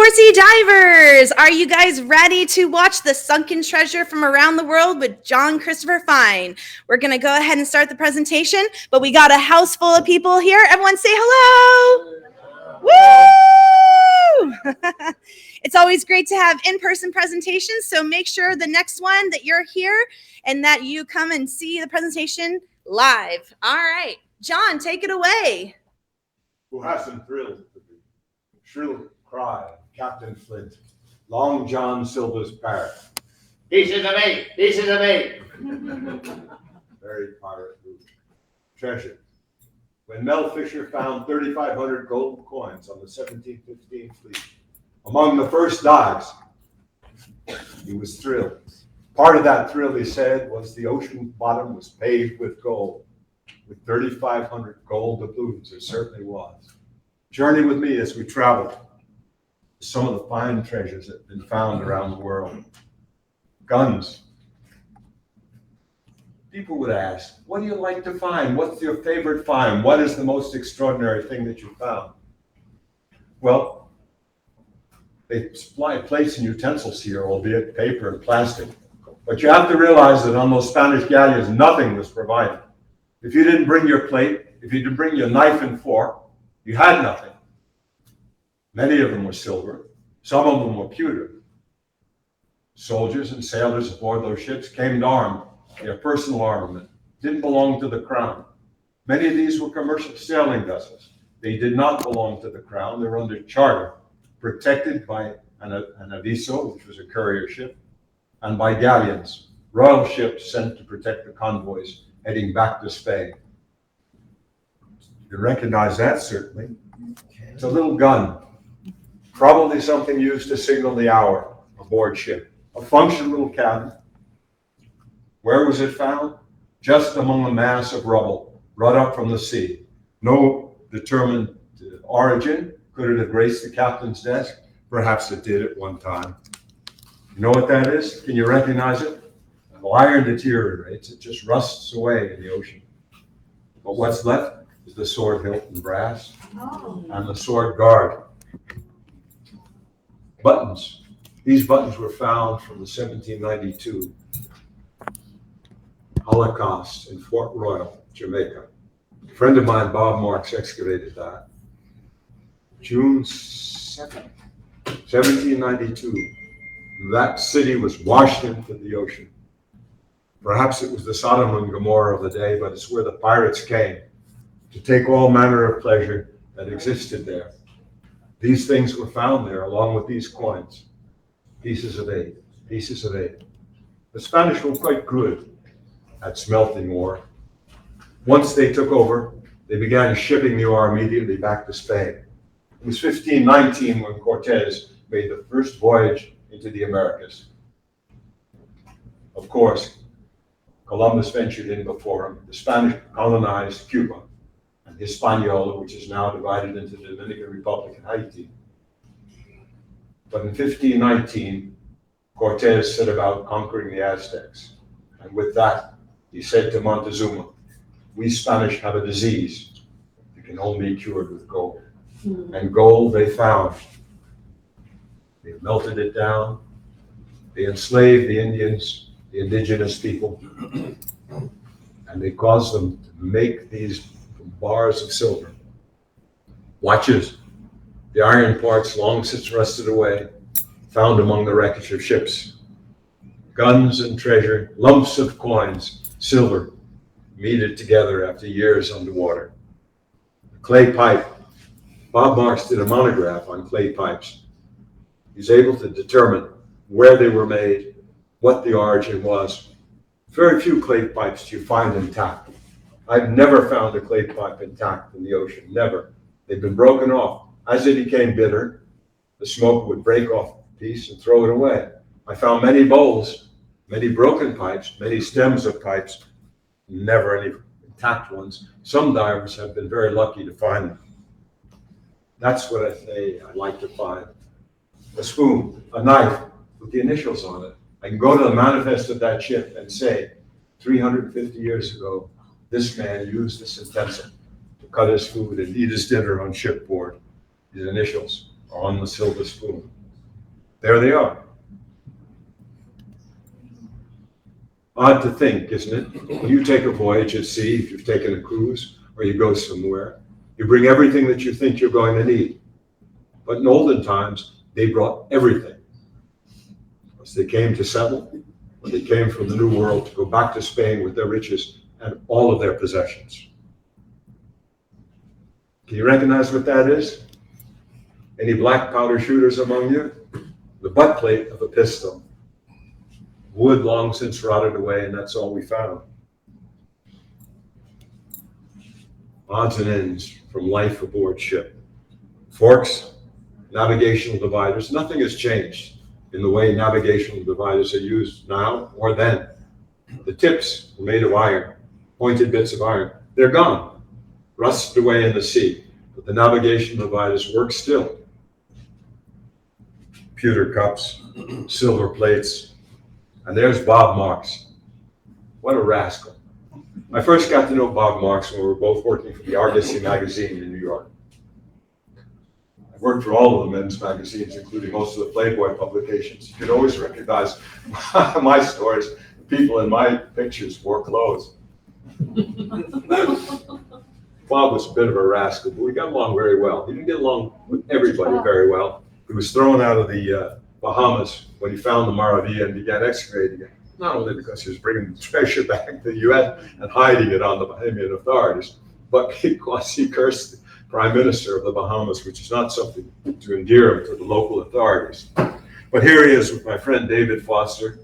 Cortes Divers, are you guys ready to watch the Sunken Treasure from around the world with John Christopher Fine? We're going to go ahead and start the presentation, but we got a house full of people here. Everyone say hello. Woo! It's always great to have in-person presentations, so make sure the next one that you're here and that you come and see the presentation live. All right, John, take it away. Who hasn't thrilled to the shrill cry of Captain Flint, Long John Silver's parrot. Pieces of eight, pieces of eight. Very pirate root. Treasure. When Mel Fisher found 3,500 gold coins on the 1715 fleet, among the first dives, he was thrilled. Part of that thrill, he said, was the ocean bottom was paved with gold. With 3,500 gold doubloons, it certainly was. Journey with me as we travel to some of the fine treasures that have been found around the world. Guns. People would ask, what do you like to find? What's your favorite find? What is the most extraordinary thing that you found? Well, they supply plates and utensils here, albeit paper and plastic. But you have to realize that on those Spanish galleons, nothing was provided. If you didn't bring your plate, if you didn't bring your knife and fork, you had nothing. Many of them were silver. Some of them were pewter. Soldiers and sailors aboard those ships came armed. Their personal armament didn't belong to the crown. Many of these were commercial sailing vessels. They did not belong to the crown. They were under charter, protected by an aviso, which was a courier ship, and by galleons, royal ships sent to protect the convoys heading back to Spain. You recognize that, certainly. It's a little gun, probably something used to signal the hour aboard ship. A functional little cabin. Where was it found? Just among a mass of rubble, brought up from the sea. No determined origin. Could it have graced the captain's desk? Perhaps it did at one time. You know what that is? Can you recognize it? Well, iron deteriorates. It just rusts away in the ocean. But what's left is the sword hilt and brass and the sword guard. Buttons. These buttons were found from the 1792 Holocaust in Fort Royal, Jamaica. A friend of mine, Bob Marks, excavated that. June 7th, 1792. That city was washed into the ocean. Perhaps it was the Sodom and Gomorrah of the day, but it's where the pirates came to take all manner of pleasure that existed there. These things were found there along with these coins. Pieces of eight, pieces of eight. The Spanish were quite good at smelting ore. Once they took over, they began shipping the ore immediately back to Spain. It was 1519 when Cortes made the first voyage into the Americas. Of course, Columbus ventured in before him. The Spanish colonized Cuba and Hispaniola, which is now divided into the Dominican Republic and Haiti. But in 1519, Cortes set about conquering the Aztecs. And with that, he said to Montezuma, we Spanish have a disease that can only be cured with gold. And gold they found. They melted it down. They enslaved the Indians, the indigenous people, and they caused them to make these bars of silver. Watches. The iron parts long since rusted away, found among the wreckage of ships. Guns and treasure, lumps of coins, silver, meted together after years underwater. The clay pipe. Bob Marks did a monograph on clay pipes. He's able to determine where they were made, what the origin was. Very few clay pipes do you find intact. I've never found a clay pipe intact in the ocean, never. They've been broken off. As it became bitter, the smoke would break off a piece and throw it away. I found many bowls, many broken pipes, many stems of pipes, never any intact ones. Some divers have been very lucky to find them. That's what I say I'd like to find. A spoon, a knife with the initials on it. I can go to the manifest of that ship and say, 350 years ago, this man used this utensil to cut his food and eat his dinner on shipboard. His initials on the silver spoon. There they are. Odd to think, isn't it? When you take a voyage at sea, if you've taken a cruise or you go somewhere, you bring everything that you think you're going to need. But in olden times, they brought everything. As they came to settle, when they came from the New World to go back to Spain with their riches and all of their possessions. Can you recognize what that is? Any black powder shooters among you? The butt plate of a pistol. Wood long since rotted away, and that's all we found. Odds and ends from life aboard ship. Forks, navigational dividers, nothing has changed in the way navigational dividers are used now or then. The tips were made of iron, pointed bits of iron. They're gone, rusted away in the sea, but the navigational dividers work still. Pewter cups, silver plates, and there's Bob Marks. What a rascal. I first got to know Bob Marks when we were both working for the Argosy magazine in New York. I worked for all of the men's magazines, including most of the Playboy publications. You could always recognize my stories. The people in my pictures wore clothes. Bob was a bit of a rascal, but we got along very well. He didn't get along with everybody very well. He was thrown out of the Bahamas when he found the Maravilla and began excavating it, not only because he was bringing the treasure back to the U.S. and hiding it on the Bahamian authorities, but because he cursed the Prime Minister of the Bahamas, which is not something to endear him to the local authorities. But here he is with my friend David Foster,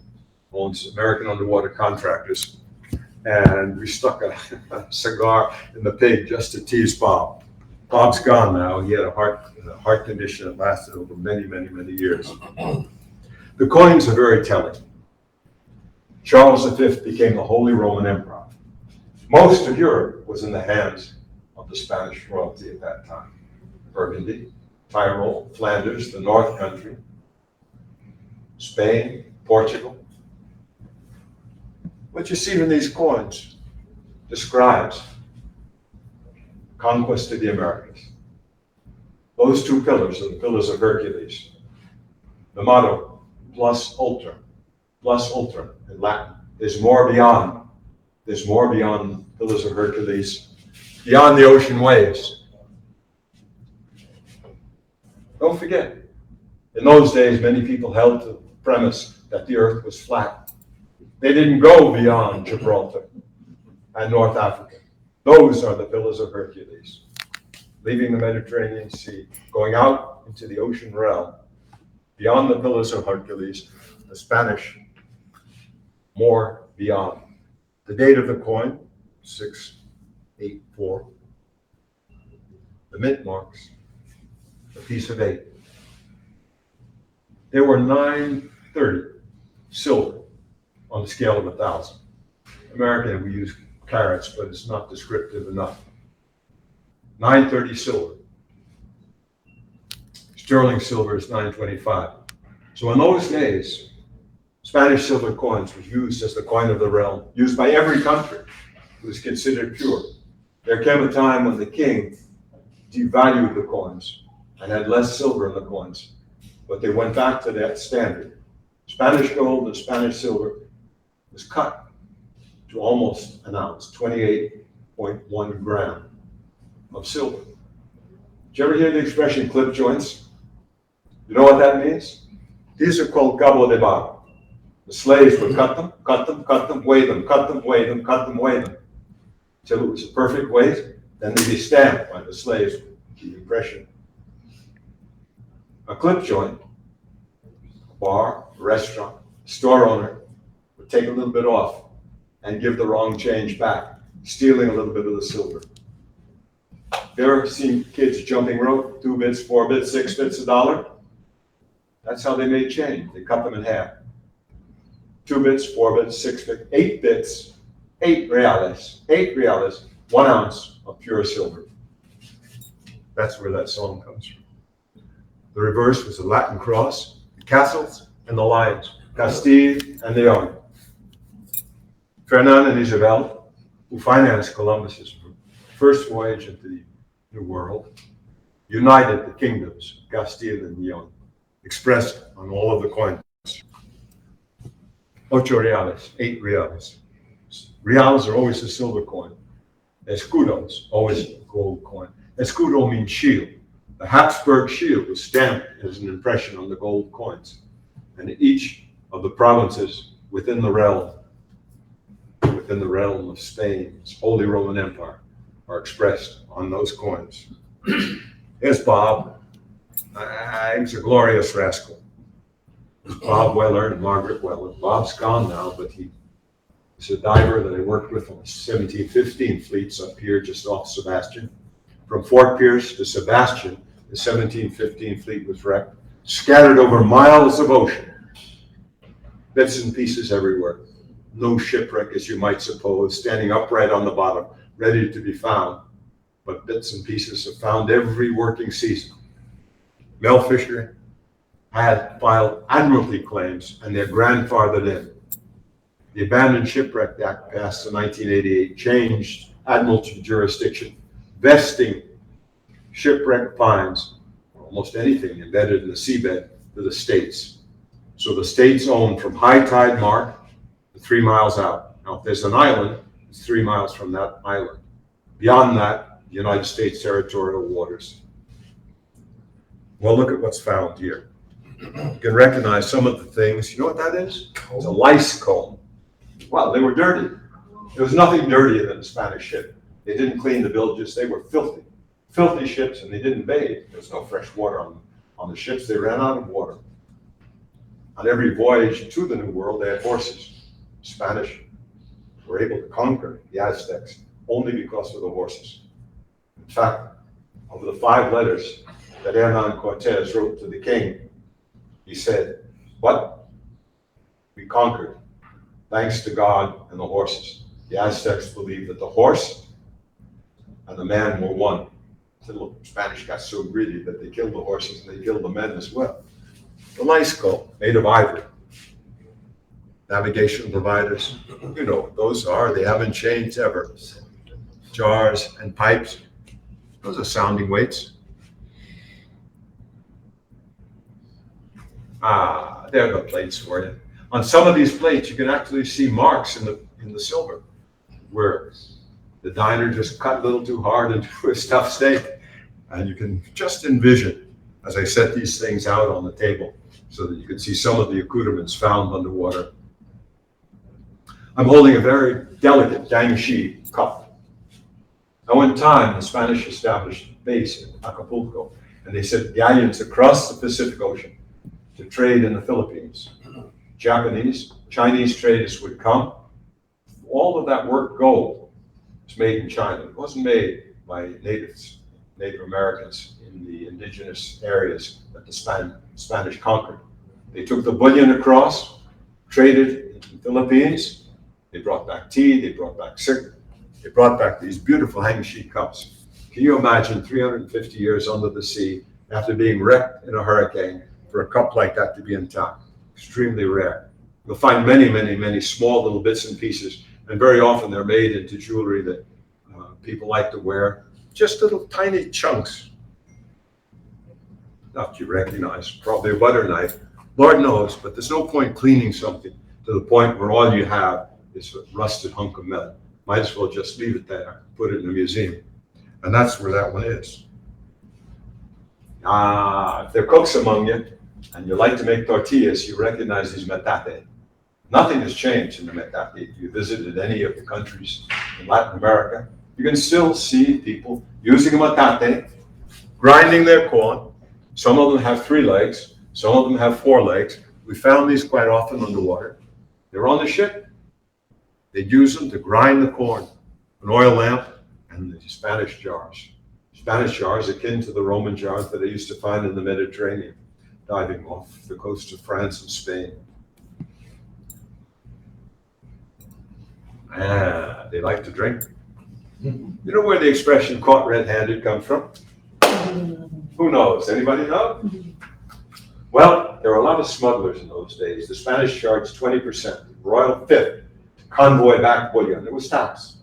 who owns American Underwater Contractors, and we stuck a cigar in the pig just to tease Bob. Bob's gone now. He had a heart condition that lasted over many, many, many years. The coins are very telling. Charles V became the Holy Roman Emperor. Most of Europe was in the hands of the Spanish royalty at that time. Burgundy, Tyrol, Flanders, the North Country, Spain, Portugal. What you see in these coins describes conquest of the Americas. Those two pillars are the pillars of Hercules. The motto, plus ultra in Latin. There's more beyond. There's more beyond the pillars of Hercules, beyond the ocean waves. Don't forget, in those days, many people held to the premise that the earth was flat. They didn't go beyond Gibraltar and North Africa. Those are the pillars of Hercules, leaving the Mediterranean Sea, going out into the ocean realm. Beyond the pillars of Hercules, the Spanish, more beyond. The date of the coin, 684. The mint marks, a piece of 8. There were 930 silver on the scale of 1,000. American, we use carats, but it's not descriptive enough. 930 silver. Sterling silver is 925. So in those days, Spanish silver coins was used as the coin of the realm, used by every country. It was considered pure. There came a time when the king devalued the coins and had less silver in the coins, but they went back to that standard. Spanish gold and Spanish silver was cut to almost an ounce, 28.1 gram of silver. Did you ever hear the expression clip joints? You know what that means? These are called cabo de barro. The slaves would cut them, weigh them, cut them, weigh them, cut them, weigh them, till it was a perfect weight. Then they'd be stamped by the slaves with the impression. A clip joint, a bar, a restaurant, a store owner would take a little bit off and give the wrong change back, stealing a little bit of the silver. You ever seen kids jumping rope, 2 bits, 4 bits, 6 bits, $1? That's how they made change. They cut them in half. 2 bits, 4 bits, 6 bits, 8 bits, 8 reales, 1 ounce of pure silver. That's where that song comes from. The reverse was the Latin cross, the castles, and the lions, Castile and Leon. Fernand and Isabel, who financed Columbus's first voyage into the New World, united the kingdoms of Castile and Leon, expressed on all of the coins. 8 reales, 8 reales. Reals are always a silver coin. Escudos, always a gold coin. Escudo means shield. The Habsburg shield was stamped as an impression on the gold coins. And each of the provinces within the realm of Spain's Holy Roman Empire are expressed on those coins. Here's Bob. He's a glorious rascal. Bob Weller and Margaret Weller. Bob's gone now, but he's a diver that I worked with on the 1715 fleets up here just off Sebastian. From Fort Pierce to Sebastian, the 1715 fleet was wrecked, scattered over miles of ocean. Bits and pieces everywhere. No shipwreck, as you might suppose, standing upright on the bottom, ready to be found. But bits and pieces are found every working season. Mel Fisher had filed admiralty claims, and they're grandfathered in. The Abandoned Shipwreck Act passed in 1988 changed admiralty jurisdiction, vesting shipwreck fines, almost anything embedded in the seabed, to the states. So the states own from high tide mark to 3 miles out. Now, if there's an island, it's 3 miles from that island. Beyond that, the United States territorial waters. Well, look at what's found here. You can recognize some of the things. You know what that is? It's a lice comb. Well, they were dirty. There was nothing dirtier than a Spanish ship. They didn't clean the bilges. They were filthy. Filthy ships, and they didn't bathe. There was no fresh water on the ships. They ran out of water. On every voyage to the New World, they had horses. Spanish were able to conquer the Aztecs only because of the horses. In fact, of the 5 letters that Hernan Cortes wrote to the king, he said, "What? We conquered, thanks to God and the horses." The Aztecs believed that the horse and the man were one. The Spanish got so greedy that they killed the horses and they killed the men as well. The lice comb, made of ivory. Navigational dividers, you know what those are. They haven't changed ever. Jars and pipes, those are sounding weights. There are the plates for you. On some of these plates, you can actually see marks in the silver, where the diner just cut a little too hard into a stuffed steak. And you can just envision, as I set these things out on the table, so that you can see some of the accoutrements found underwater. I'm holding a very delicate Dangshi cup. Now, in time, the Spanish established a base in Acapulco, and they sent galleons across the Pacific Ocean to trade in the Philippines. Japanese, Chinese traders would come. All of that work gold was made in China. It wasn't made by Native Americans in the indigenous areas that the Spanish conquered. They took the bullion across, traded in the Philippines. They brought back tea, they brought back silk, they brought back these beautiful Hangshi cups. Can you imagine 350 years under the sea after being wrecked in a hurricane for a cup like that to be intact? Extremely rare. You'll find many, many, many small little bits and pieces, and very often they're made into jewelry that people like to wear. Just little tiny chunks. Not you recognize, probably a butter knife. Lord knows, but there's no point cleaning something to the point where all you have is a rusted hunk of metal. Might as well just leave it there, put it in a museum. And that's where that one is. If there are cooks among you, and you like to make tortillas, you recognize these metate. Nothing has changed in the metate. If you visited any of the countries in Latin America, you can still see people using a metate, grinding their corn. Some of them have 3 legs, some of them have 4 legs. We found these quite often underwater. They're on the ship. They'd use them to grind the corn, an oil lamp, and the Spanish jars. Spanish jars akin to the Roman jars that I used to find in the Mediterranean, diving off the coast of France and Spain. They like to drink. You know where the expression "caught red-handed" comes from? Who knows? Anybody know? Well, there were a lot of smugglers in those days. The Spanish charged 20%, royal fifth, to convoy back bullion. It was tax.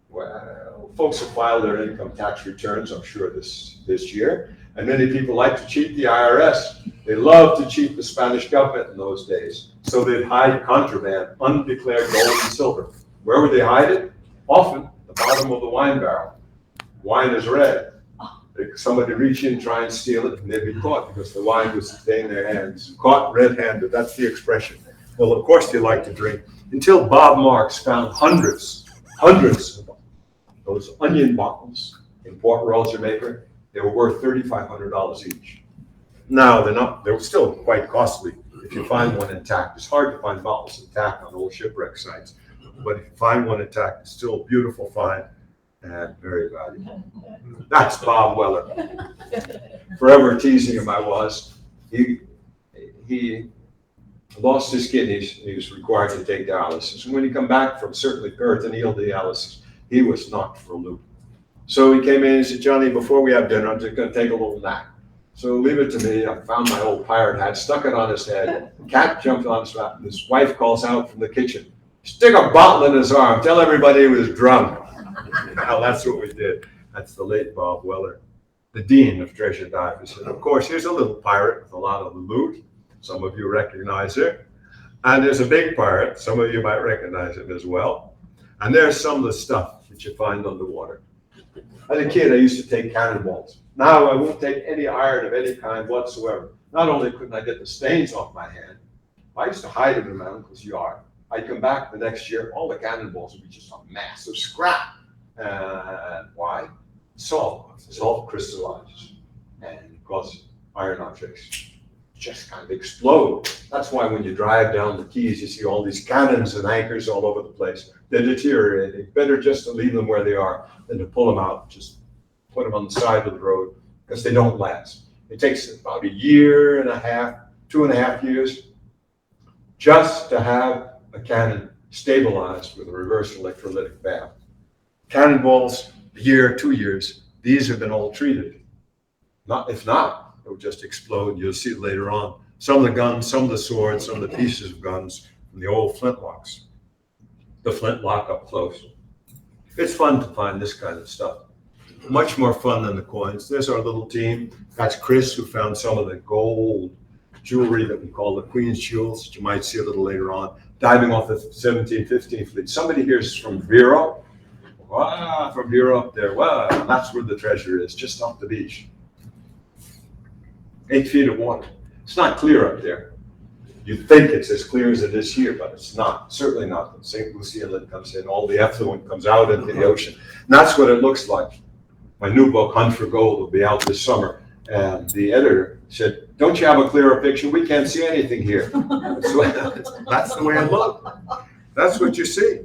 Well, folks will file their income tax returns, I'm sure, this year. And many people like to cheat the IRS. They love to cheat the Spanish government in those days. So they'd hide contraband, undeclared gold and silver. Where would they hide it? Often the bottom of the wine barrel. Wine is red. Somebody reach in, try and steal it, and they'd be caught because the wine was staying in their hands. Caught red-handed, that's the expression. Well, of course they like to drink. Until Bob Marks found hundreds of those onion bottles in Port Royal, Jamaica. They were worth $3,500 each. Now they're still quite costly if you find one intact. It's hard to find bottles intact on old shipwreck sites, but if you find one intact, it's still a beautiful find and very valuable. That's Bob Weller. Forever teasing him I was. He lost his kidneys, he was required to take dialysis. And when he come back from certainly peritoneal dialysis, he was knocked for a loop. So he came in and said, Johnny, before we have dinner, I'm just gonna take a little nap. So leave it to me. I found my old pirate hat, stuck it on his head. Cat jumped on his lap, and his wife calls out from the kitchen, stick a bottle in his arm, tell everybody he was drunk. Well, that's what we did. That's the late Bob Weller, the dean of treasure divers. And of course, here's a little pirate with a lot of loot. Some of you recognize her. And there's a big pirate. Some of you might recognize him as well. And there's some of the stuff that you find underwater. As a kid, I used to take cannonballs. Now I won't take any iron of any kind whatsoever. Not only couldn't I get the stains off my hand, I used to hide them in my uncle's yard. I'd come back the next year, all the cannonballs would be just a mass of scrap. Why? Salt. Salt crystallizes and causes iron objects just kind of explode. That's why when you drive down the Keys, you see all these cannons and anchors all over the place. They're deteriorating. Better just to leave them where they are than to pull them out, just put them on the side of the road, because they don't last. It takes about a year and a half, 2.5 years, just to have a cannon stabilized with a reverse electrolytic valve. Cannonballs, a year, 2 years, these have been all treated. If not, it will just explode. You'll see it later on. Some of the guns, some of the swords, some of the pieces of guns from the old flintlocks. The flintlock up close. It's fun to find this kind of stuff. Much more fun than the coins. There's our little team. That's Chris, who found some of the gold jewelry that we call the Queen's Jewels, that you might see a little later on, diving off the 1715 fleet. Somebody here is from Vero. Wow, from Vero up there. Wow, that's where the treasure is, just off the beach. 8 feet of water. It's not clear up there. You'd think it's as clear as it is here, but it's not. Certainly not. The St. Lucie Inlet comes in, all the effluent comes out into the ocean. And that's what it looks like. My new book, Hunt for Gold, will be out this summer. And the editor said, don't you have a clearer picture? We can't see anything here. That's the way it looked. That's what you see.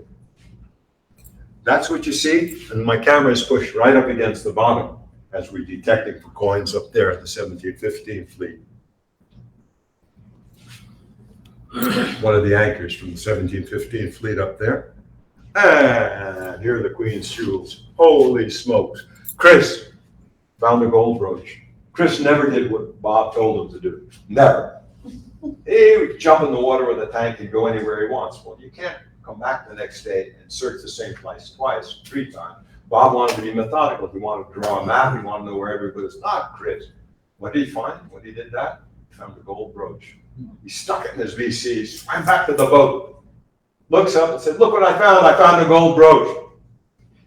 That's what you see. And my camera is pushed right up against the bottom as we're detecting for coins up there at the 1715 fleet. One of the anchors from the 1715 fleet up there. And here are the Queen's Jewels. Holy smokes. Chris found a gold brooch. Chris never did what Bob told him to do. Never. He would jump in the water with a tank and go anywhere he wants. Well, you can't come back the next day and search the same place twice, 3 times. Bob wanted to be methodical. He wanted to draw a map. He wanted to know where everybody was. Not Chris. What did he find when he did that? He found a gold brooch. He stuck it in his VC, swam back to the boat, looks up and said, look what I found. I found a gold brooch.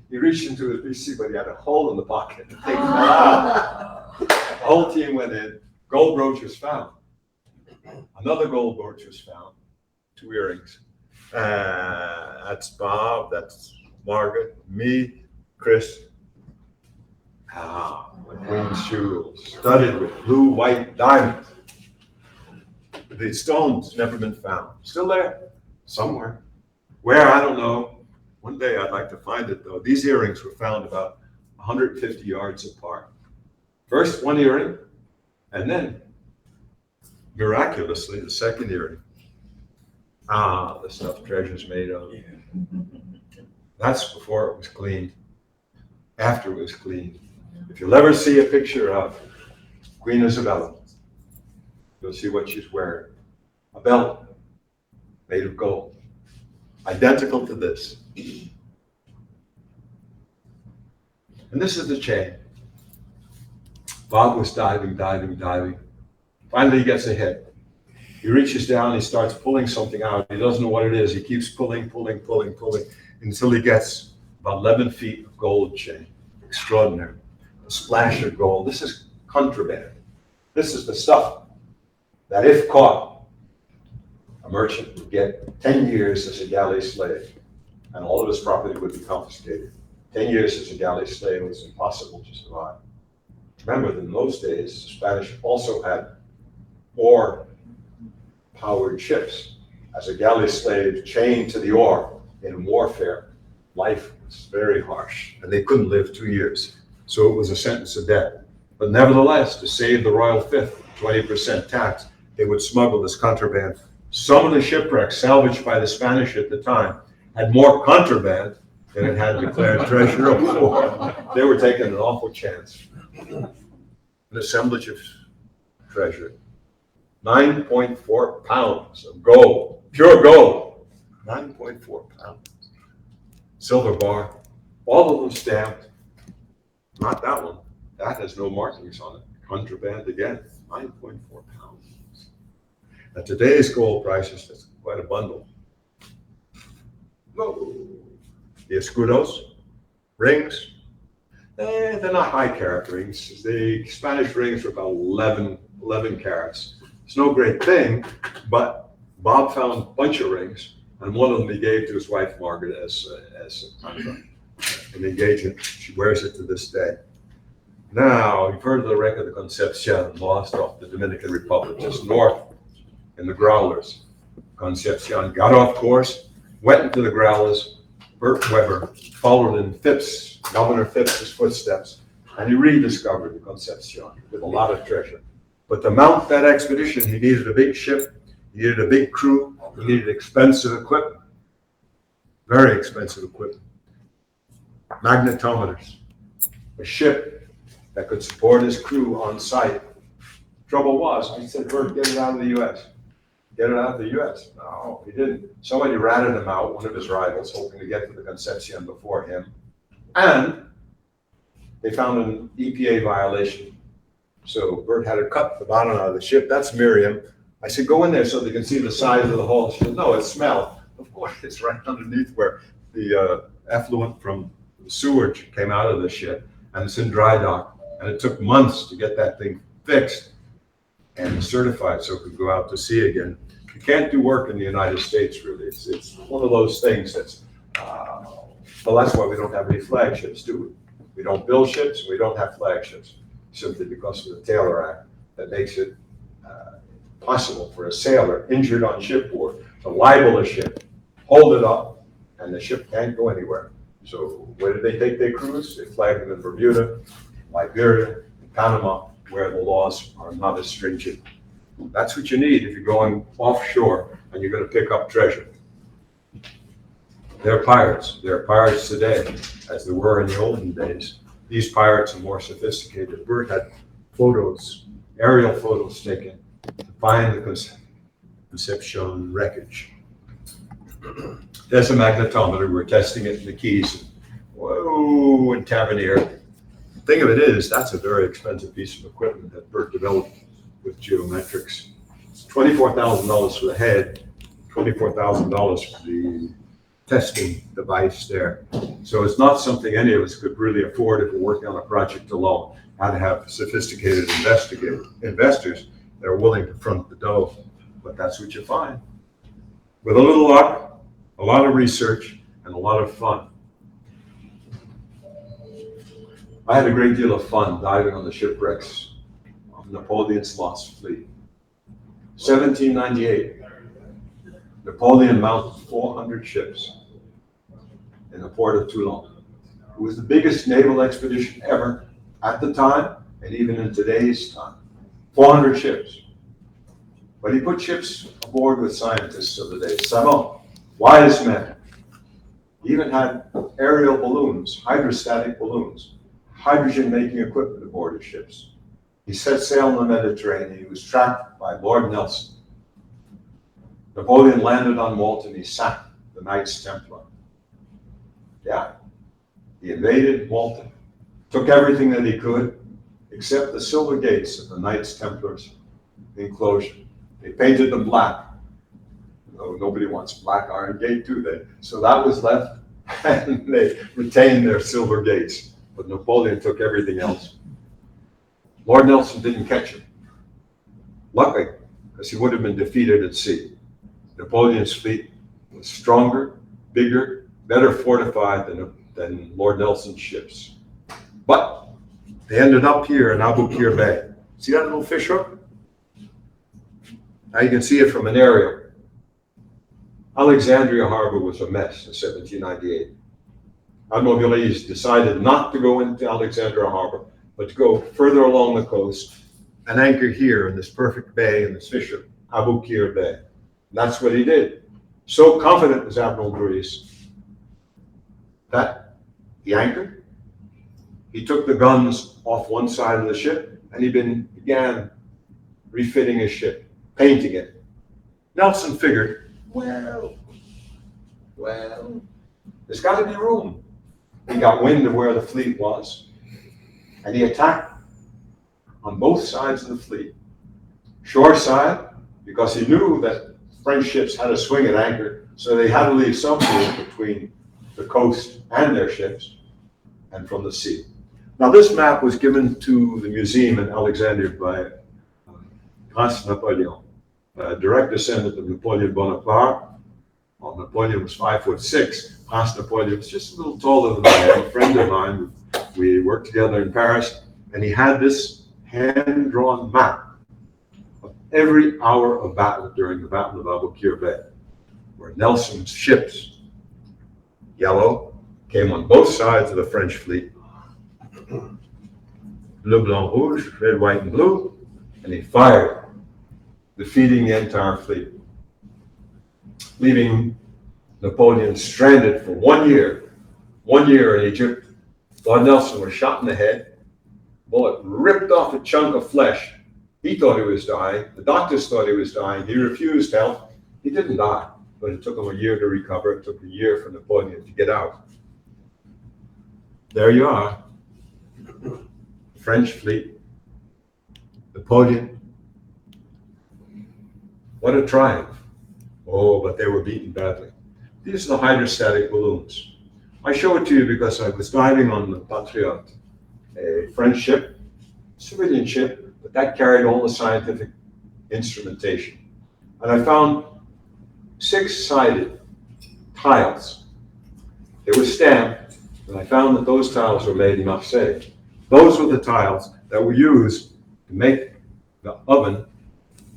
He reached into his VC, but he had a hole in the pocket. The thing fell out. The whole team went in. Gold brooch was found. Another gold brooch was found. 2 earrings. That's Bob. That's Margaret. Me. Chris. The Queen's Jewels, studded with blue, white diamonds. The stone's never been found. Still there, somewhere. Where, I don't know. One day I'd like to find it, though. These earrings were found about 150 yards apart. First, one earring, and then, miraculously, the second earring. The stuff treasure's made of. That's before it was cleaned. After it was cleaned. If you'll ever see a picture of Queen Isabella, you'll see what she's wearing. A belt made of gold, identical to this. And this is the chain. Bob was diving. Finally, he gets a hit. He reaches down, he starts pulling something out. He doesn't know what it is. He keeps pulling until he gets about 11 feet of gold chain. Extraordinary. A splash of gold. This is contraband. This is the stuff that, if caught, a merchant would get 10 years as a galley slave, and all of his property would be confiscated. 10 years as a galley slave was impossible to survive. Remember that in those days, the Spanish also had oar-powered ships. As a galley slave chained to the oar in warfare, life was very harsh, and they couldn't live 2 years. So it was a sentence of death. But nevertheless, to save the royal fifth, 20% tax, they would smuggle this contraband. Some of the shipwrecks salvaged by the Spanish at the time had more contraband than it had declared treasure before. They were taking an awful chance. An assemblage of treasure. 9.4 pounds of gold, pure gold. 9.4 pounds. Silver bar, all of them stamped. Not that one. That has no markings on it. Contraband again, 9.4 pounds. At today's gold prices, that's quite a bundle. Whoa. The escudos, rings, they're not high carat rings. The Spanish rings were about 11 carats. It's no great thing, but Bob found a bunch of rings, and one of them he gave to his wife, Margaret, as an engagement. She wears it to this day. Now, you've heard of the wreck of the Concepcion, lost off the Dominican Republic, just north in the growlers. Concepcion got off course, went into the growlers. Bert Weber followed in Governor Phipps's footsteps, and he rediscovered the Concepcion with a lot of treasure. But to mount that expedition, he needed a big ship, he needed a big crew, he needed expensive equipment, very expensive equipment. Magnetometers, a ship that could support his crew on site. Trouble was, he said, Bert, get it out of the U.S. Get it out of the U.S. No, he didn't. Somebody ratted him out, one of his rivals, hoping to get to the Concepcion before him. And they found an EPA violation. So Bert had to cut the bottom out of the ship. That's Miriam. I said, go in there so they can see the size of the hole. She said, no, it smelled. Of course, it's right underneath where the effluent from the sewage came out of the ship. And it's in dry dock. And it took months to get that thing fixed and certified so it could go out to sea again. You can't do work in the United States, really. It's one of those things that's, well, that's why we don't have any flagships, do we? We don't build ships, we don't have flagships, simply because of the Taylor Act that makes it possible for a sailor injured on shipboard to libel a ship, hold it up, and the ship can't go anywhere. So where did they take their crews? They flagged them in Bermuda, Liberia, Panama, where the laws are not as stringent. That's what you need if you're going offshore and you're going to pick up treasure. They're pirates. They're pirates today, as they were in the olden days. These pirates are more sophisticated. Bert had photos, aerial photos taken to find the Concepcion wreckage. There's a magnetometer. We're testing it in the Keys. Whoa, in Tavernier. The thing of it is, that's a very expensive piece of equipment that Bert developed with geometrics. $24,000 for the head, $24,000 for the testing device there. So it's not something any of us could really afford if we're working on a project alone. How to have sophisticated investors that are willing to front the dough. But that's what you find. With a little luck, a lot of research, and a lot of fun. I had a great deal of fun diving on the shipwrecks of Napoleon's lost fleet. 1798, Napoleon mounted 400 ships in the port of Toulon. It was the biggest naval expedition ever at the time, and even in today's time. 400 ships. But he put ships aboard with scientists of the day, savants, wise men. He even had aerial balloons, hydrostatic balloons, hydrogen-making equipment aboard his ships. He set sail in the Mediterranean. He was tracked by Lord Nelson. Napoleon landed on Malta and he sacked the Knights Templar. Yeah, he invaded Malta. took everything that he could, except the silver gates of the Knights Templars enclosure. They painted them black. No, nobody wants black iron gate, do they? So that was left, and they retained their silver gates. But Napoleon took everything else. Lord Nelson didn't catch him. Luckily, because he would have been defeated at sea. Napoleon's fleet was stronger, bigger, better fortified than Lord Nelson's ships. But they ended up here in Aboukir Bay. See that little fish hook? Now you can see it from an aerial. Alexandria Harbor was a mess in 1798. Admiral Villiers decided not to go into Alexandria Harbor, but to go further along the coast and anchor here in this perfect bay in this fish hook, Aboukir Bay. And that's what he did. So confident was Admiral Villiers that he anchored. He took the guns off one side of the ship, and he began refitting his ship, painting it. Nelson figured, well, there's got to be room. He got wind of where the fleet was, and he attacked on both sides of the fleet. Shore side, because he knew that French ships had a swing at anchor, so they had to leave some room between the coast and their ships, and from the sea. Now, this map was given to the museum in Alexandria by Prince Napoleon, a direct descendant of Napoleon Bonaparte. Well, Napoleon was 5'6". Prince Napoleon was just a little taller than I am, a friend of mine. We worked together in Paris, and he had this hand-drawn map of every hour of battle during the Battle of Aboukir Bay, where Nelson's ships, yellow, came on both sides of the French fleet. Bleu, blanc, rouge, red, white, and blue, and he fired, defeating the entire fleet, leaving Napoleon stranded for 1 year. 1 year in Egypt. Lord Nelson was shot in the head, bullet ripped off a chunk of flesh. He thought he was dying. The doctors thought he was dying. He refused help. He didn't die, but it took him a year to recover. It took a year for Napoleon to get out. There you are. French fleet. Napoleon. What a triumph. Oh, but they were beaten badly. These are the hydrostatic balloons. I show it to you because I was diving on the Patriote, a French ship, civilian ship, but that carried all the scientific instrumentation. And I found 6-sided tiles. They were stamped, and I found that those tiles were made in Marseille. Those were the tiles that were used to make the oven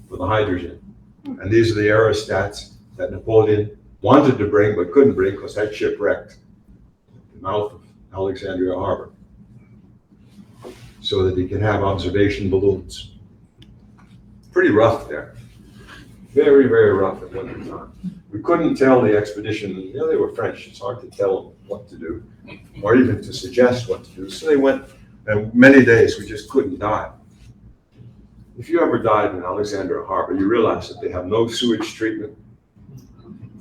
for the hydrogen. And these are the aerostats that Napoleon wanted to bring but couldn't bring because that ship wrecked at the mouth of Alexandria Harbor, so that he could have observation balloons. Pretty rough there. Very, very rough at one time. We couldn't tell the expedition, you know, they were French, it's hard to tell them what to do, or even to suggest what to do. So they went, and many days we just couldn't dive. If you ever died in Alexandria Harbor, you realize that they have no sewage treatment.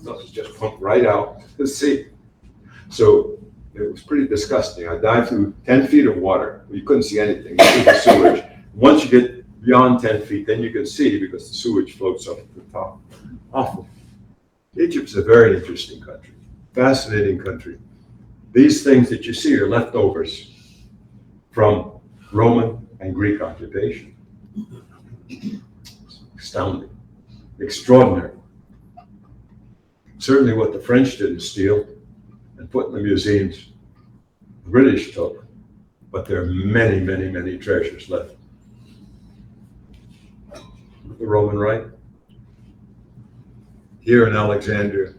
It's just pumped right out to the sea. So it was pretty disgusting. I dived through 10 feet of water. You couldn't see anything. This was the sewage. Once you get beyond 10 feet, then you can see because the sewage floats up to the top. Awful. Egypt's a very interesting country, fascinating country. These things that you see are leftovers from Roman and Greek occupation. Astounding, extraordinary. Certainly what the French didn't steal and put in the museums, the British took, but there are many, many, many treasures left. The Roman Rite, here in Alexandria.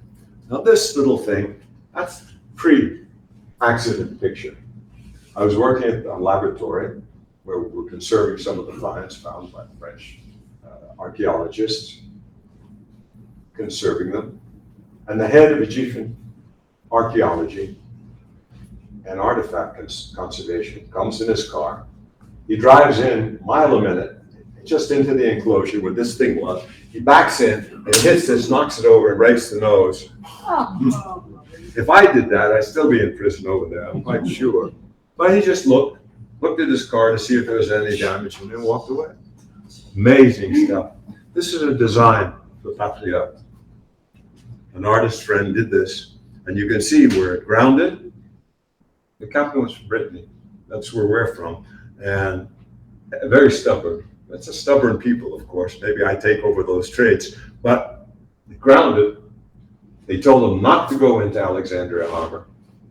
Now this little thing, that's pre-accident picture. I was working at a laboratory where we were conserving some of the finds found by the French archaeologists, conserving them. And the head of Egyptian archaeology and artifact conservation comes in his car. He drives in a mile a minute, just into the enclosure where this thing was. He backs in and hits this, knocks it over, and breaks the nose. If I did that, I'd still be in prison over there, I'm quite sure. But he just looked, looked at his car to see if there was any damage, and then walked away. Amazing stuff. This is a design for Patria. An artist friend did this, and you can see where it grounded. The captain was from Brittany. That's where we're from, and very stubborn. That's a stubborn people, of course. Maybe I take over those traits, but it grounded. They told him not to go into Alexandria Harbor.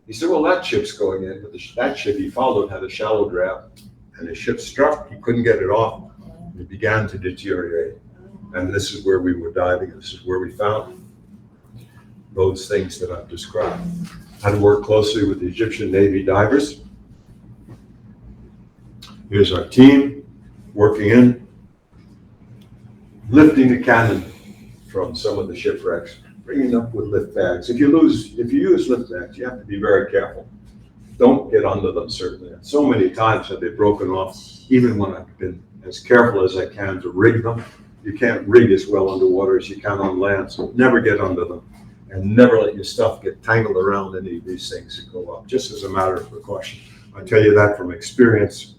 He said, well, that ship's going in, but that ship he followed had a shallow draft, and the ship struck. He couldn't get it off. It began to deteriorate. And this is where we were diving. This is where we found those things that I've described. I had to work closely with the Egyptian Navy divers. Here's our team working in, lifting the cannon from some of the shipwrecks, bringing up with lift bags. If you use lift bags, you have to be very careful. Don't get under them, certainly. So many times have they broken off, even when I've been as careful as I can to rig them. You can't rig as well underwater as you can on land, so never get under them. And never let your stuff get tangled around any of these things that go up, just as a matter of precaution. I tell you that from experience,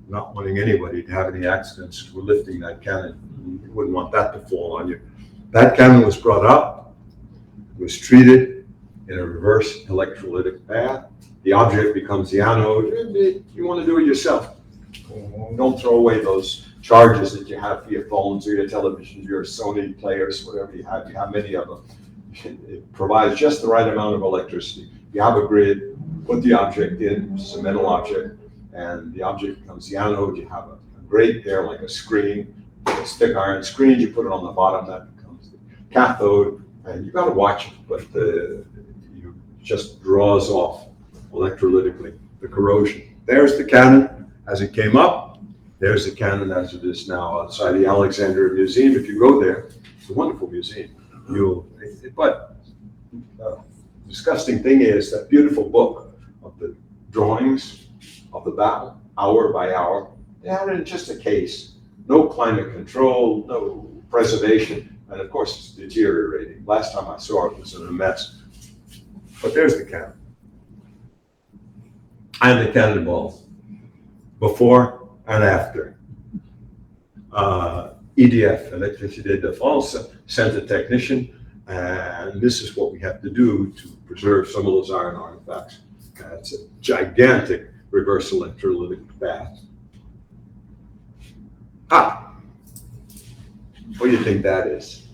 not wanting anybody to have any accidents with lifting that cannon. You wouldn't want that to fall on you. That cannon was brought up, was treated in a reverse electrolytic bath. The object becomes the anode. You want to do it yourself. Don't throw away those charges that you have for your phones or your televisions, your Sony players, whatever you have. You have many of them. It provides just the right amount of electricity. You have a grid, put the object in, it's a metal object, and the object becomes the anode. You have a grate there, like a screen, a thick iron screen. You put it on the bottom, that becomes the cathode, and you've got to watch it, but it just draws off electrolytically the corrosion. There's the cannon as it came up. There's the cannon as it is now outside the Alexandria Museum. If you go there, it's a wonderful museum. But the disgusting thing is that beautiful book of the drawings of the battle, hour by hour, they had it in just a case. No climate control, no preservation, and of course it's deteriorating. Last time I saw it was in a mess. But there's the cannon. And the cannonballs, before and after. EDF, Electricité de France, sent a technician, and this is what we have to do to preserve some of those iron artifacts. It's a gigantic reverse electrolytic bath. What do you think that is?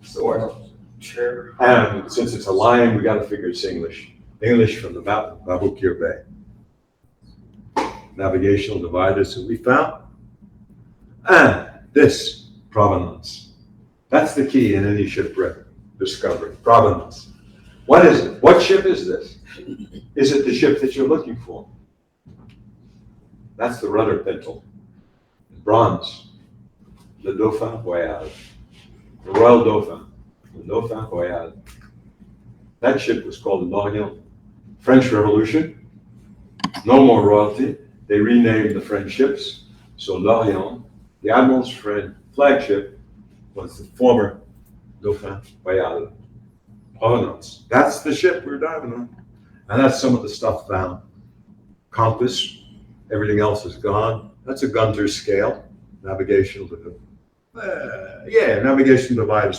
Sword. Chair. And since it's a lion, we got to figure it's English. English from the Babukir Bay. Navigational dividers that we found. And this, provenance. That's the key in any shipwreck discovery, provenance. What is it? What ship is this? Is it the ship that you're looking for? That's the rudder pintle. Bronze. Le Dauphin Royal. The Royal Dauphin. The Dauphin Royal. That ship was called the Lorient. French Revolution. No more royalty. They renamed the French ships. So Lorient, the Admiral's flagship, was the former Dauphin Royal. Provenance. That's the ship we're diving on. And that's some of the stuff found. Compass, everything else is gone. That's a Gunter's scale. Navigational dividers.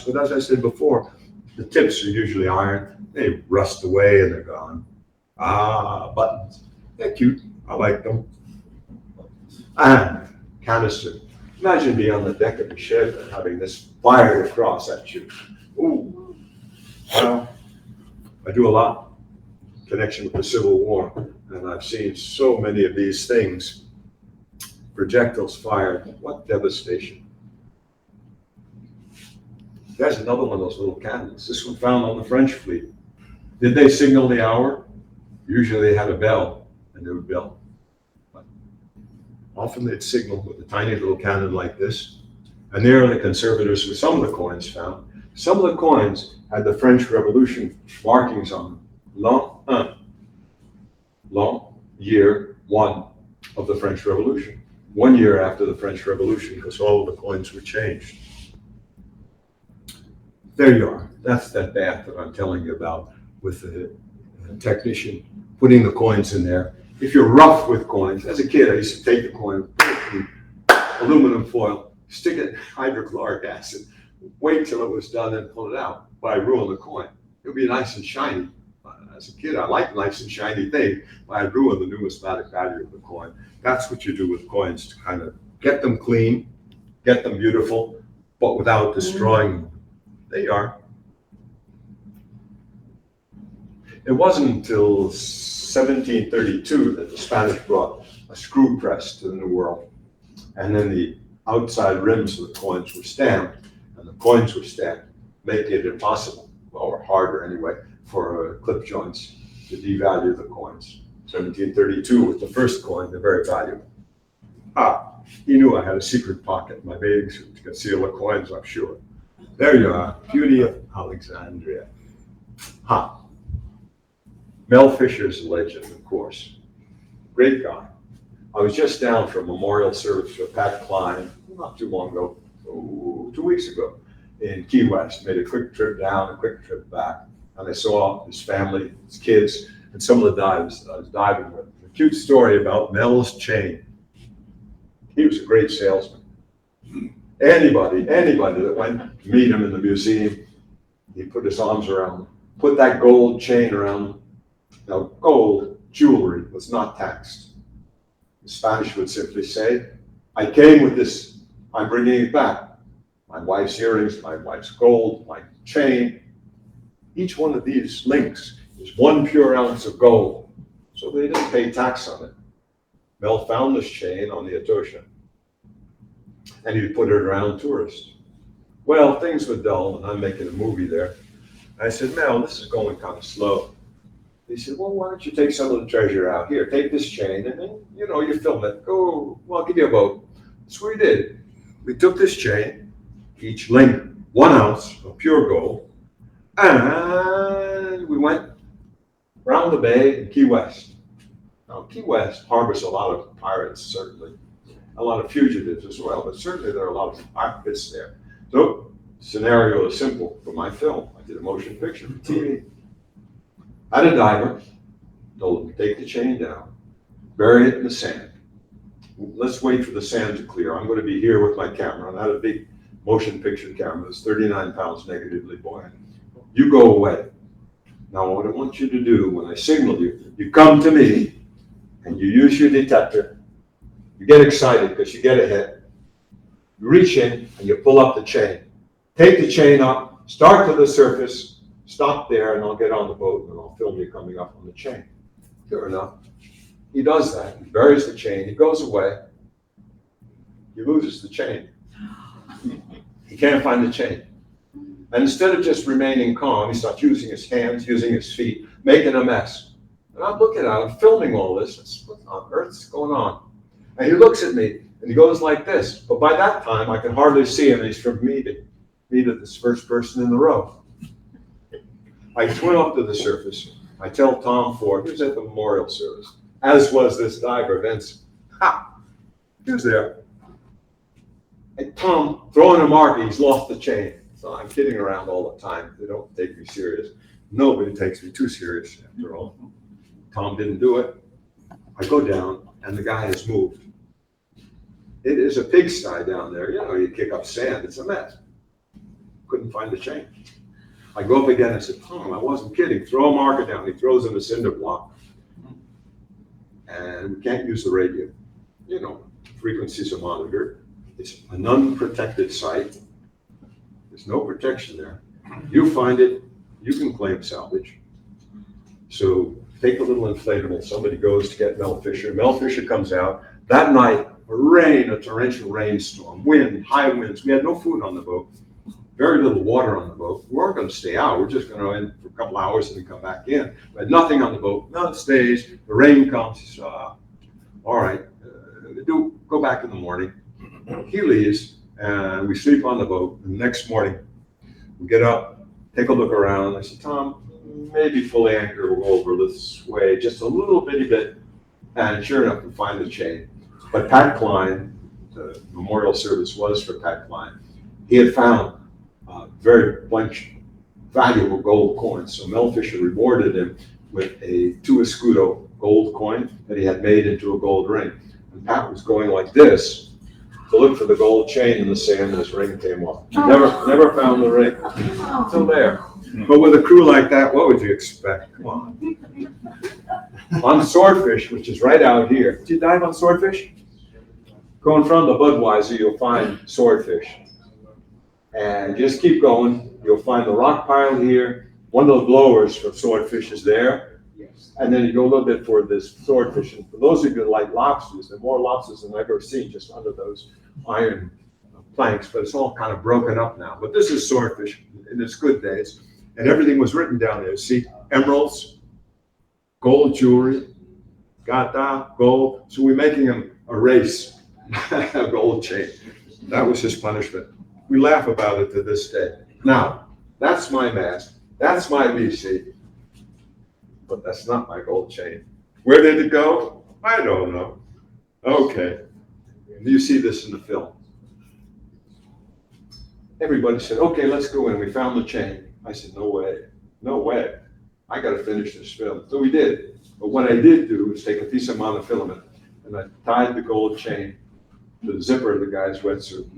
But as I said before, the tips are usually iron. They rust away and they're gone. Buttons. They're cute. I like them. And canister. Imagine being on the deck of a ship and having this fired across at you. Ooh. Well, I do a lot in connection with the Civil War, and I've seen so many of these things. Projectiles fired. What devastation. There's another one of those little cannons. This one found on the French fleet. Did they signal the hour? Usually they had a bell, and they would bell. But often they'd signal with a tiny little cannon like this. And there are the conservators with some of the coins found. Some of the coins had the French Revolution markings on them. L'an 1. L'an, year 1 of the French Revolution. 1 year after the French Revolution, because all of the coins were changed. There you are. That's that bath that I'm telling you about with the technician putting the coins in there if you're rough with coins, as a kid, I used to take the coin, put it in aluminum foil, stick it in hydrochloric acid, wait till it was done, and pull it out. But I ruined the coin. It would be nice and shiny. As a kid, I liked nice and shiny things, but I ruined the numismatic value of the coin. That's what you do with coins, to kind of get them clean, get them beautiful, but without destroying them. There you are. It wasn't until 1732 that the Spanish brought a screw press to the New World. And then the outside rims of the coins were stamped, and the coins were stamped, making it impossible, well, or harder anyway, for clip joints to devalue the coins. 1732 was the first coin, they're very valuable. He knew I had a secret pocket in my bathing suit to conceal the coins, I'm sure. There you are, Beauty of Alexandria. Mel Fisher's a legend, of course. Great guy. I was just down for a memorial service for Pat Klein, not too long ago, 2 weeks ago, in Key West. Made a quick trip down, a quick trip back. And I saw his family, his kids, and some of the divers that I was diving with. A cute story about Mel's chain. He was a great salesman. Anybody that went to meet him in the museum, he put his arms around them, put that gold chain around them. Now, gold jewelry was not taxed. The Spanish would simply say, I came with this, I'm bringing it back. My wife's earrings, my wife's gold, my chain. Each one of these links is 1 pure ounce of gold. So they didn't pay tax on it. Mel found this chain on the Atosha, and he put it around tourists. Well, things were dull, and I'm making a movie there. I said, Mel, this is going kind of slow. He said, well, why don't you take some of the treasure out? Here, take this chain, and then, you film it. Go, well, I'll give you a vote. That's what we did. We took this chain, each link 1 ounce of pure gold, and we went around the bay in Key West. Now, Key West harbors a lot of pirates, certainly. A lot of fugitives as well, but certainly there are a lot of pirates there. So, scenario is simple for my film. I did a motion picture for TV. I had a diver, told him to take the chain down, bury it in the sand. Let's wait for the sand to clear. I'm going to be here with my camera, and I had a big motion picture camera that's 39 pounds negatively buoyant. You go away. Now, what I want you to do when I signal you, you come to me, and you use your detector. You get excited because you get a hit. You reach in, and you pull up the chain. Take the chain up, start to the surface, stop there, and I'll get on the boat, and I'll film you coming up on the chain. Sure enough, he does that. He buries the chain. He goes away. He loses the chain. He can't find the chain. And instead of just remaining calm, he starts using his hands, using his feet, making a mess. And I'm looking at him, filming all this. What on earth's going on? And he looks at me, and he goes like this. But by that time, I can hardly see him, and he's from me to this first person in the row. I swim up to the surface. I tell Tom Ford, he was at the memorial service, as was this diver, Vince. He was there. And Tom, throwing a mark, he's lost the chain. So I'm kidding around all the time. They don't take me serious. Nobody takes me too serious, after all. Tom didn't do it. I go down, and the guy has moved. It is a pigsty down there. You kick up sand. It's a mess. Couldn't find the chain. I go up again and said, Tom, I wasn't kidding. Throw a marker down. He throws in a cinder block. And we can't use the radio. Frequencies are monitored. It's an unprotected site. There's no protection there. You find it, you can claim salvage. So take a little inflatable. Somebody goes to get Mel Fisher. Mel Fisher comes out. That night, a torrential rainstorm, wind, high winds. We had no food on the boat. Very little water on the boat. We weren't going to stay out. We're just going to end for a couple hours and then come back in. We had nothing on the boat. None stays. The rain comes. He says, all right, go back in the morning. He leaves, and we sleep on the boat. And the next morning, we get up, take a look around. I said, Tom, maybe fully anchor will go over this way, just a little bitty bit. And sure enough, we find the chain. But Pat Klein, the memorial service was for Pat Klein. He had found very bunch valuable gold coins. So Mel Fisher rewarded him with a 2 escudo gold coin that he had made into a gold ring. And Pat was going like this to look for the gold chain in the sand, and his ring came off. He never found the ring. Still there. But with a crew like that, what would you expect? Come on. On Swordfish, which is right out here. Did you dive on Swordfish? Go in front of the Budweiser, you'll find Swordfish. And just keep going. You'll find the rock pile here. One of the blowers for Swordfish is there. And then you go a little bit for this Swordfish. And for those of you that like lobsters, there are more lobsters than I've ever seen just under those iron planks, but it's all kind of broken up now. But this is Swordfish in its good days. And everything was written down there. See, emeralds, gold jewelry, gata, gold. So we're making him a race, a gold chain. That was his punishment. We laugh about it to this day. Now, that's my mask. That's my VC. But that's not my gold chain. Where did it go? I don't know. Okay. You see this in the film. Everybody said, okay, let's go in. We found the chain. I said, no way. No way. I got to finish this film. So we did. But what I did do was take a piece of monofilament and I tied the gold chain to the zipper of the guy's wetsuit.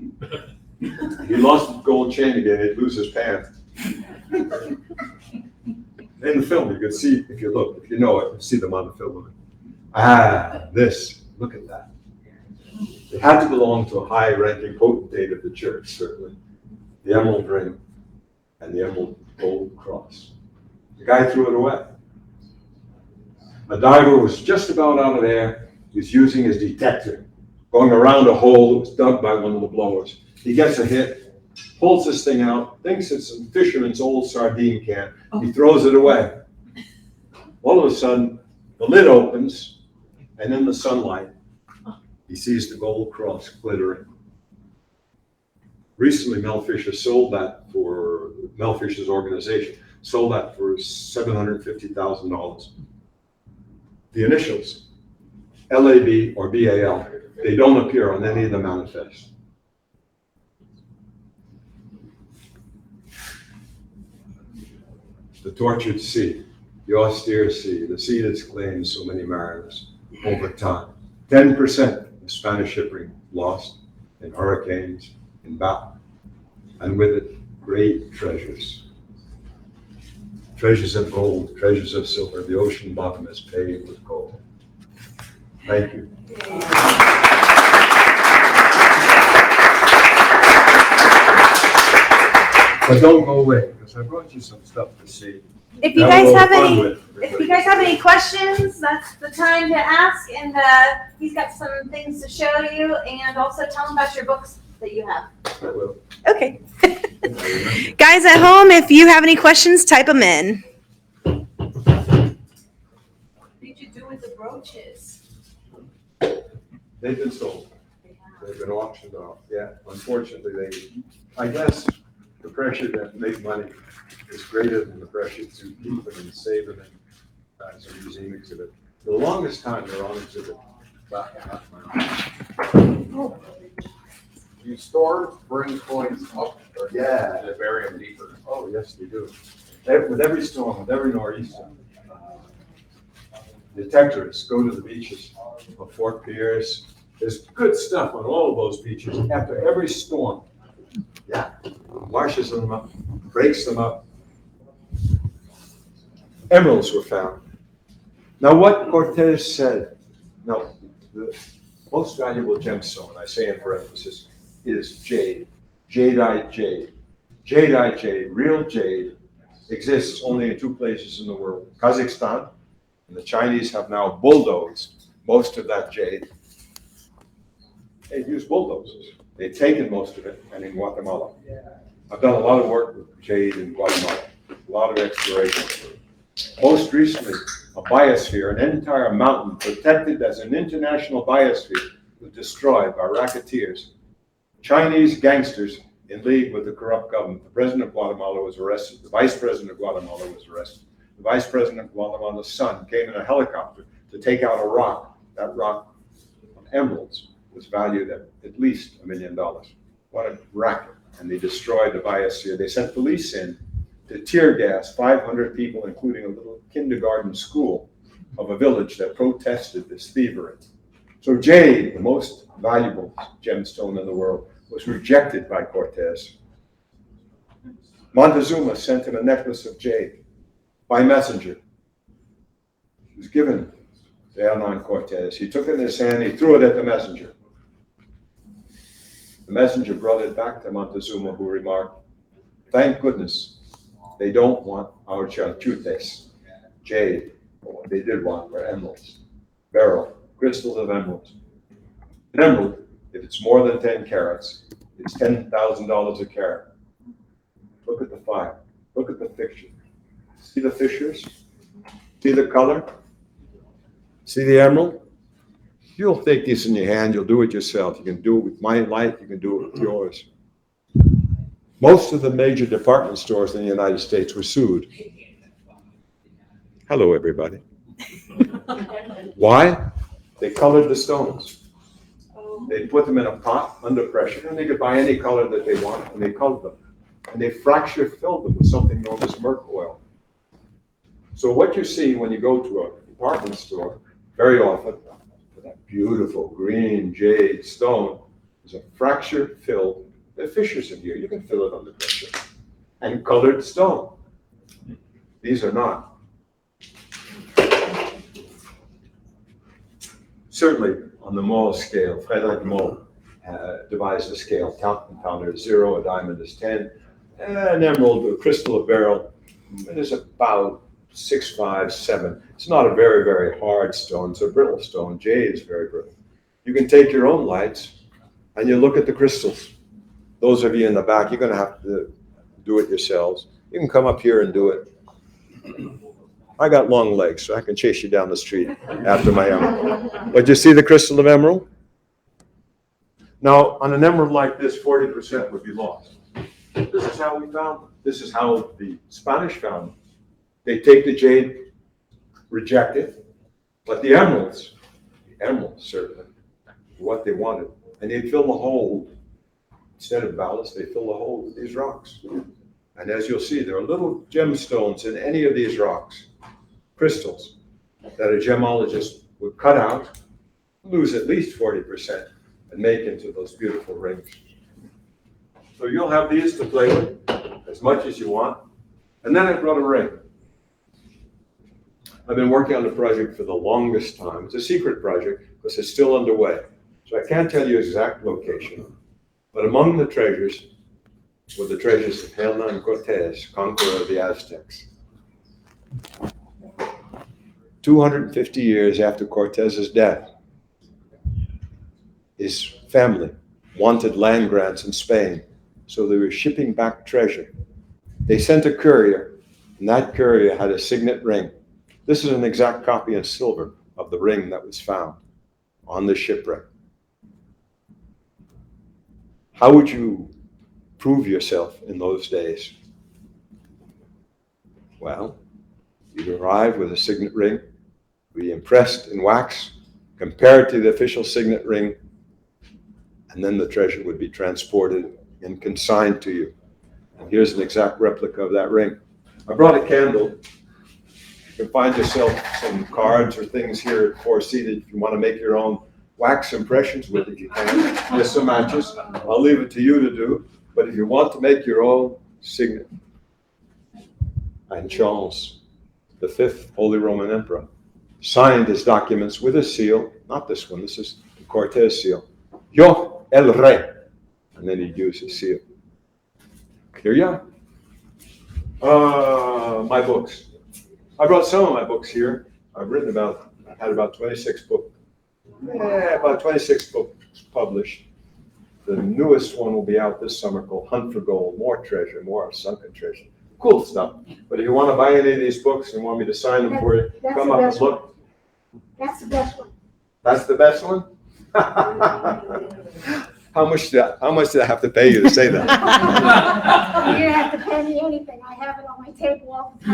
He lost the gold chain again, he'd lose his pants. In the film, you can see, if you look, if you know it, you see the monofilament. This, look at that. It had to belong to a high-ranking potentate of the church, certainly. The emerald ring and the emerald gold cross. The guy threw it away. A diver was just about out of air. He was using his detector, going around a hole that was dug by one of the blowers. He gets a hit, pulls this thing out, thinks it's a fisherman's old sardine can. He throws it away. All of a sudden, the lid opens, and in the sunlight, he sees the gold cross glittering. Recently, Mel Fisher sold that for, Mel Fisher's organization, sold that for $750,000. The initials, LAB or BAL, they don't appear on any of the manifests. The tortured sea, the austere sea, the sea that's claimed so many mariners over time. 10% of Spanish shipping lost in hurricanes, in battle, and with it, great treasures. Treasures of gold, treasures of silver, the ocean bottom is paved with gold. Thank you. But don't go away, because I brought you some stuff to see. If you guys have any questions, that's the time to ask. And he's got some things to show you, and also tell him about your books that you have. I will. Okay. Guys at home, if you have any questions, type them in. What did you do with the brooches? They've been sold. They've been auctioned off. Yeah, unfortunately, I guess the pressure to make money is greater than the pressure to keep them and save them as a museum exhibit. For the longest time, they're on exhibit. You store, bring coins up, or Yeah. to bury them deeper. Oh, yes, they do. With every storm, with every nor'easter, detectors go to the beaches of Fort Pierce. There's good stuff on all of those beaches after every storm. Yeah, washes them up, breaks them up. Emeralds were found. Now, what Cortes said, no, the most valuable gemstone, I say in parenthesis, is jade. Jadeite jade. Jadeite jade, real jade, exists only in 2 places in the world. Kazakhstan, and the Chinese have now bulldozed most of that jade. They've used bulldozers. They've taken most of it, and in Guatemala. I've done a lot of work with jade in Guatemala, a lot of exploration. Most recently, a biosphere, an entire mountain protected as an international biosphere, was destroyed by racketeers. Chinese gangsters in league with the corrupt government. The president of Guatemala was arrested. The vice president of Guatemala was arrested. The vice president of Guatemala's son came in a helicopter to take out a rock. That rock of emeralds was valued at least $1 million. What a racket. And they destroyed the biosphere. They sent police in to tear gas 500 people, including a little kindergarten school, of a village that protested this thievery. So jade, the most valuable gemstone in the world, was rejected by Cortes. Montezuma sent him a necklace of jade by messenger. It was given to Hernan Cortes. He took it in his hand, he threw it at the messenger. The messenger brought it back to Montezuma, who remarked, "Thank goodness they don't want our chalchutes, jade. What they did want were emeralds, beryl, crystals of emeralds. An emerald, if it's more than 10 carats, it's $10,000 a carat. Look at the fire. Look at the fixture. See the fissures? See the color? See the emerald? You'll take this in your hand. You'll do it yourself. You can do it with my light. You can do it with yours." Most of the major department stores in the United States were sued. Hello, everybody. Why? They colored the stones. They put them in a pot under pressure, and they could buy any color that they want, and they colored them. And they fracture filled them with something known as merc oil. So what you see when you go to a department store, very often, that beautiful green jade stone is a fracture filled, there are fissures in here, you can fill it under pressure, and colored stone. These are not. Certainly, on the Moll scale, Frédéric Moll devised a scale. Talcum powder is 0, a diamond is 10, an emerald, a crystal, a beryl, it is about 6, 5, 7. It's not a very, very hard stone. It's a brittle stone. Jade is very brittle. You can take your own lights and you look at the crystals. Those of you in the back, you're going to have to do it yourselves. You can come up here and do it. I got long legs, so I can chase you down the street after my own. But you see the crystal of emerald? Now, on an emerald like this, 40% would be lost. This is how we found them. This is how the Spanish found them. They take the jade, reject it, but the emeralds certainly, what they wanted. And they fill the hole, instead of ballast, they fill the hole with these rocks. And as you'll see, there are little gemstones in any of these rocks, crystals, that a gemologist would cut out, lose at least 40%, and make into those beautiful rings. So you'll have these to play with as much as you want. And then I brought a ring. I've been working on the project for the longest time. It's a secret project because it's still underway. So I can't tell you exact location. But among the treasures were the treasures of Helena and Cortes, conqueror of the Aztecs. 250 years after Cortes's death, his family wanted land grants in Spain, so they were shipping back treasure. They sent a courier, and that courier had a signet ring. This is an exact copy in silver of the ring that was found on the shipwreck. How would you prove yourself in those days? Well, you'd arrive with a signet ring, be impressed in wax, compare it to the official signet ring, and then the treasure would be transported and consigned to you. And here's an exact replica of that ring. I brought a candle. You can find yourself some cards or things here at Four Seated if you want to make your own wax impressions with it, you can. There's some matches. I'll leave it to you to do. But if you want to make your own signet, and Charles, the 5th Holy Roman Emperor, signed his documents with a seal, not this one, this is the Cortes seal. Yo el rey. And then he'd use his seal. Here you are. My books. I brought some of my books here. I've had about 26 books. About 26 books published. The newest one will be out this summer called Hunt for Gold, More Treasure, More Sunken Treasure. Cool stuff. But if you want to buy any of these books and want me to sign them for you, come up and look. That's the best one. That's the best one? How much did I have to pay you to say that? You don't have to pay me anything. I have it on my table all the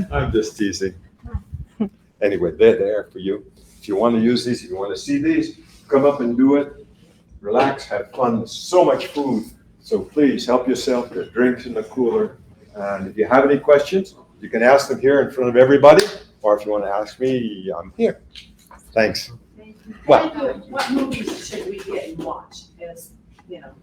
time. I'm just teasing. Anyway, they're there for you. If you want to use these, if you want to see these, come up and do it. Relax, have fun. There's so much food. So please help yourself. There's drinks in the cooler. And if you have any questions, you can ask them here in front of everybody. or if you want to ask me, I'm here. Thanks. Thank Well, you. What movies should we get and watch as, you know,